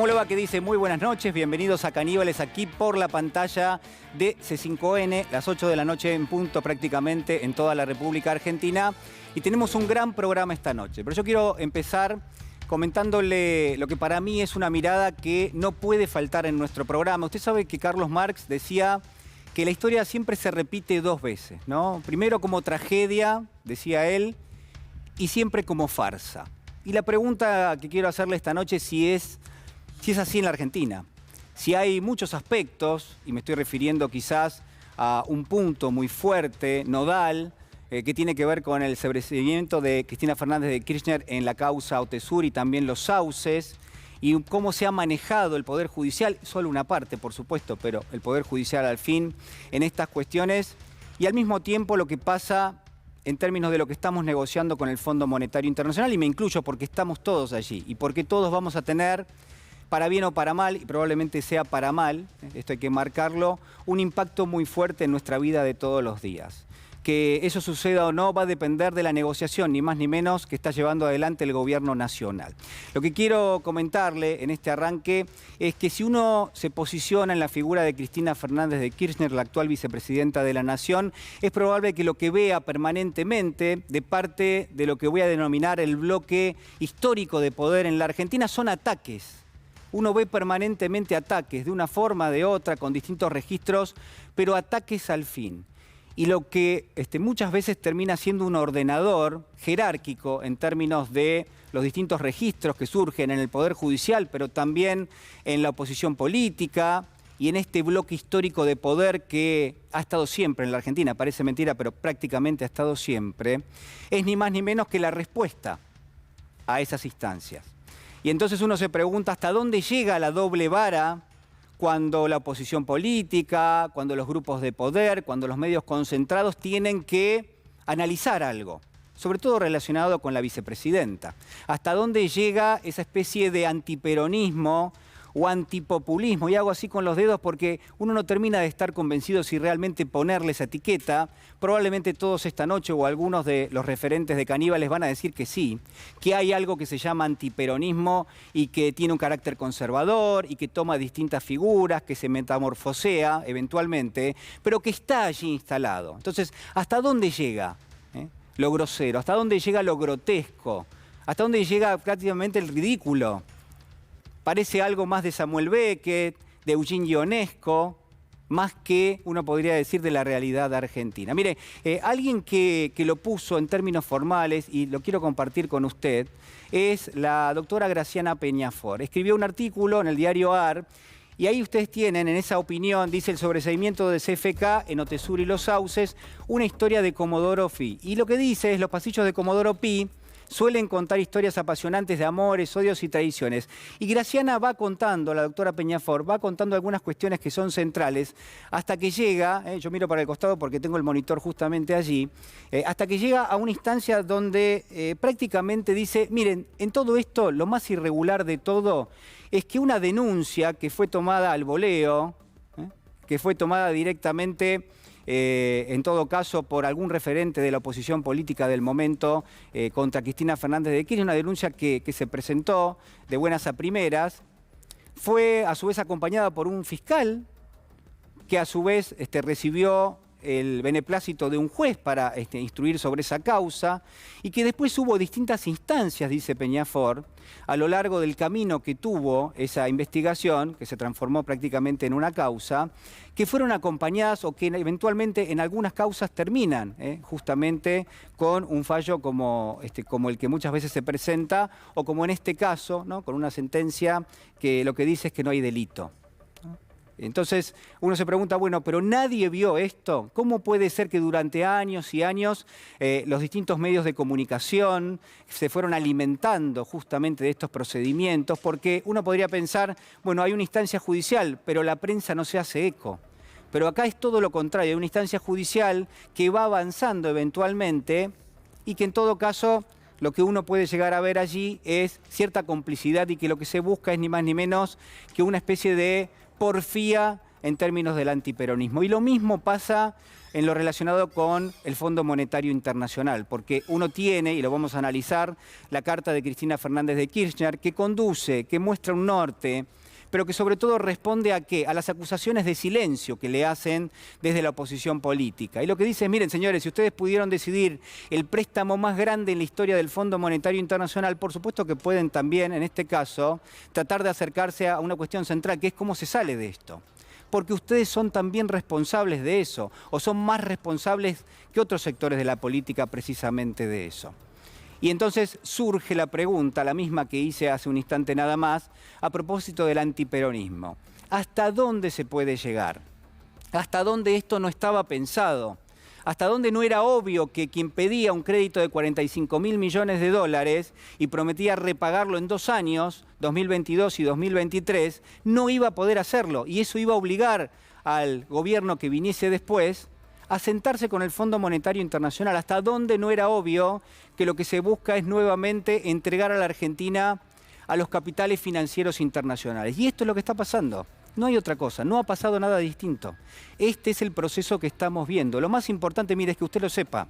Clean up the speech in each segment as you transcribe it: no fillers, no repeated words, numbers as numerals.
¿Cómo le va? ¿Qué dice? Muy buenas noches, bienvenidos a Caníbales aquí por la pantalla de C5N, las 8 de la noche en punto prácticamente en toda la República Argentina. Y tenemos un gran programa esta noche, pero yo quiero empezar comentándole lo que para mí es una mirada que no puede faltar en nuestro programa. Usted sabe que Carlos Marx decía que la historia siempre se repite dos veces, ¿no? Primero como tragedia, decía él, y siempre como farsa. Y la pregunta que quiero hacerle esta noche si es así en la Argentina. Si hay muchos aspectos, y me estoy refiriendo quizás a un punto muy fuerte, nodal, que tiene que ver con el sobreseimiento de Cristina Fernández de Kirchner en la causa Otesur y también los sauces, y cómo se ha manejado el Poder Judicial, solo una parte, por supuesto, pero el Poder Judicial al fin en estas cuestiones, y al mismo tiempo lo que pasa en términos de lo que estamos negociando con el Fondo Monetario Internacional, y me incluyo porque estamos todos allí, y porque todos vamos a tener, para bien o para mal, y probablemente sea para mal, esto hay que marcarlo, un impacto muy fuerte en nuestra vida de todos los días. Que eso suceda o no va a depender de la negociación, ni más ni menos, que está llevando adelante el gobierno nacional. Lo que quiero comentarle en este arranque es que si uno se posiciona en la figura de Cristina Fernández de Kirchner, la actual vicepresidenta de la Nación, es probable que lo que vea permanentemente de parte de lo que voy a denominar el bloque histórico de poder en la Argentina son ataques. Uno ve permanentemente ataques de una forma, de otra, con distintos registros, pero ataques al fin. Y lo que muchas veces termina siendo un ordenador jerárquico en términos de los distintos registros que surgen en el Poder Judicial, pero también en la oposición política y en este bloque histórico de poder que ha estado siempre en la Argentina, parece mentira, pero prácticamente ha estado siempre, es ni más ni menos que la respuesta a esas instancias. Y entonces uno se pregunta hasta dónde llega la doble vara cuando la oposición política, cuando los grupos de poder, cuando los medios concentrados tienen que analizar algo, sobre todo relacionado con la vicepresidenta. Hasta dónde llega esa especie de antiperonismo o antipopulismo, y hago así con los dedos porque uno no termina de estar convencido si realmente ponerle esa etiqueta. Probablemente todos esta noche o algunos de los referentes de Caníbales van a decir que sí, que hay algo que se llama antiperonismo y que tiene un carácter conservador y que toma distintas figuras, que se metamorfosea eventualmente, pero que está allí instalado. Entonces, ¿hasta dónde llega lo grosero? ¿Hasta dónde llega lo grotesco? ¿Hasta dónde llega prácticamente el ridículo? Parece algo más de Samuel Beckett, de Eugene Ionesco, más que uno podría decir de la realidad argentina. Mire, alguien que lo puso en términos formales, y lo quiero compartir con usted, es la doctora Graciana Peñafort. Escribió un artículo en el diario AR, y ahí ustedes tienen, en esa opinión, dice el sobreseimiento de CFK en Otesur y los sauces, una historia de Comodoro Pi. Y lo que dice es los pasillos de Comodoro Pi suelen contar historias apasionantes de amores, odios y traiciones. Y Graciana va contando, la doctora Peñafort, va contando algunas cuestiones que son centrales, hasta que llega, yo miro para el costado porque tengo el monitor justamente allí, hasta que llega a una instancia donde prácticamente dice, miren, en todo esto, lo más irregular de todo es que una denuncia que fue tomada al voleo, que fue tomada directamente en todo caso por algún referente de la oposición política del momento contra Cristina Fernández de Kirchner, una denuncia que se presentó de buenas a primeras, fue a su vez acompañada por un fiscal que a su vez recibió el beneplácito de un juez para instruir sobre esa causa, y que después hubo distintas instancias, dice Peñafort, a lo largo del camino que tuvo esa investigación, que se transformó prácticamente en una causa, que fueron acompañadas o que eventualmente en algunas causas terminan justamente con un fallo como el que muchas veces se presenta, o como en este caso, ¿no?, con una sentencia que lo que dice es que no hay delito. Entonces uno se pregunta, bueno, pero nadie vio esto. ¿Cómo puede ser que durante años y años los distintos medios de comunicación se fueron alimentando justamente de estos procedimientos? Porque uno podría pensar, bueno, hay una instancia judicial, pero la prensa no se hace eco. Pero acá es todo lo contrario, hay una instancia judicial que va avanzando eventualmente y que en todo caso lo que uno puede llegar a ver allí es cierta complicidad, y que lo que se busca es ni más ni menos que una especie de porfía en términos del antiperonismo. Y lo mismo pasa en lo relacionado con el Fondo Monetario Internacional, porque uno tiene, y lo vamos a analizar, la carta de Cristina Fernández de Kirchner, que conduce, que muestra un norte, pero que sobre todo responde a ¿qué? A las acusaciones de silencio que le hacen desde la oposición política. Y lo que dice es, miren señores, si ustedes pudieron decidir el préstamo más grande en la historia del Fondo Monetario Internacional, por supuesto que pueden también, en este caso, tratar de acercarse a una cuestión central, que es cómo se sale de esto. Porque ustedes son también responsables de eso, o son más responsables que otros sectores de la política precisamente de eso. Y entonces surge la pregunta, la misma que hice hace un instante nada más, a propósito del antiperonismo. ¿Hasta dónde se puede llegar? ¿Hasta dónde esto no estaba pensado? ¿Hasta dónde no era obvio que quien pedía un crédito de 45.000 millones de dólares y prometía repagarlo en 2 años, 2022 y 2023, no iba a poder hacerlo? Y eso iba a obligar al gobierno que viniese después a sentarse con el Fondo Monetario Internacional. ¿Hasta dónde no era obvio que lo que se busca es nuevamente entregar a la Argentina a los capitales financieros internacionales? Y esto es lo que está pasando. No hay otra cosa, no ha pasado nada distinto. Este es el proceso que estamos viendo. Lo más importante, mire, es que usted lo sepa,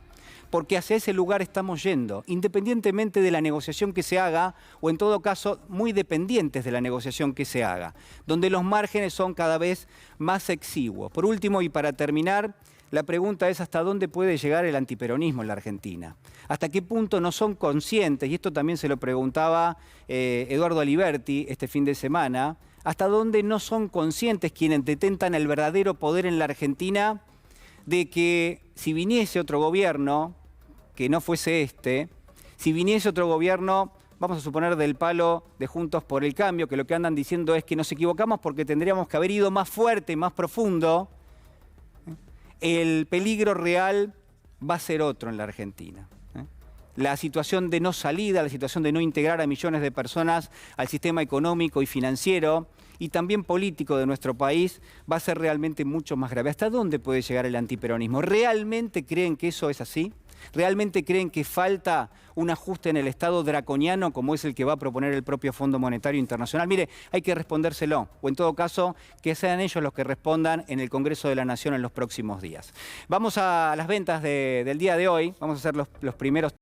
porque hacia ese lugar estamos yendo, independientemente de la negociación que se haga, o en todo caso, muy dependientes de la negociación que se haga, donde los márgenes son cada vez más exiguos. Por último, y para terminar, la pregunta es hasta dónde puede llegar el antiperonismo en la Argentina. Hasta qué punto no son conscientes, y esto también se lo preguntaba Eduardo Aliberti este fin de semana, hasta dónde no son conscientes quienes detentan el verdadero poder en la Argentina de que si viniese otro gobierno, que no fuese este, si viniese otro gobierno, vamos a suponer del palo de Juntos por el Cambio, que lo que andan diciendo es que nos equivocamos porque tendríamos que haber ido más fuerte y más profundo, el peligro real va a ser otro en la Argentina. La situación de no salida, la situación de no integrar a millones de personas al sistema económico y financiero y también político de nuestro país va a ser realmente mucho más grave. ¿Hasta dónde puede llegar el antiperonismo? ¿Realmente creen que eso es así? ¿Realmente creen que falta un ajuste en el Estado draconiano como es el que va a proponer el propio Fondo Monetario Internacional? Mire, hay que respondérselo, o en todo caso, que sean ellos los que respondan en el Congreso de la Nación en los próximos días. Vamos a las ventas del día de hoy, vamos a hacer los primeros